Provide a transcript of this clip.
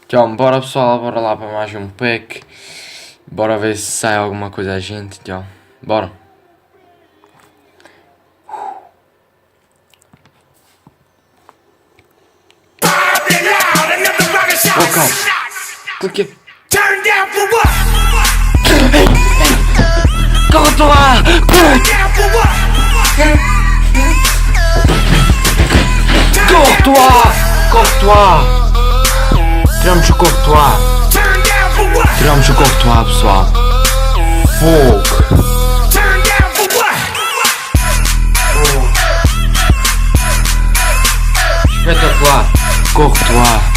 Então, bora pessoal, bora lá para mais um pack. Bora ver se sai alguma coisa a gente, então. Bora. Oh, calma. Porquê? Cala-te lá! Corre-toi! Tiramos o Courtois! Tiramos o Courtois, pessoal! Fogo! Espetacular! Courtois!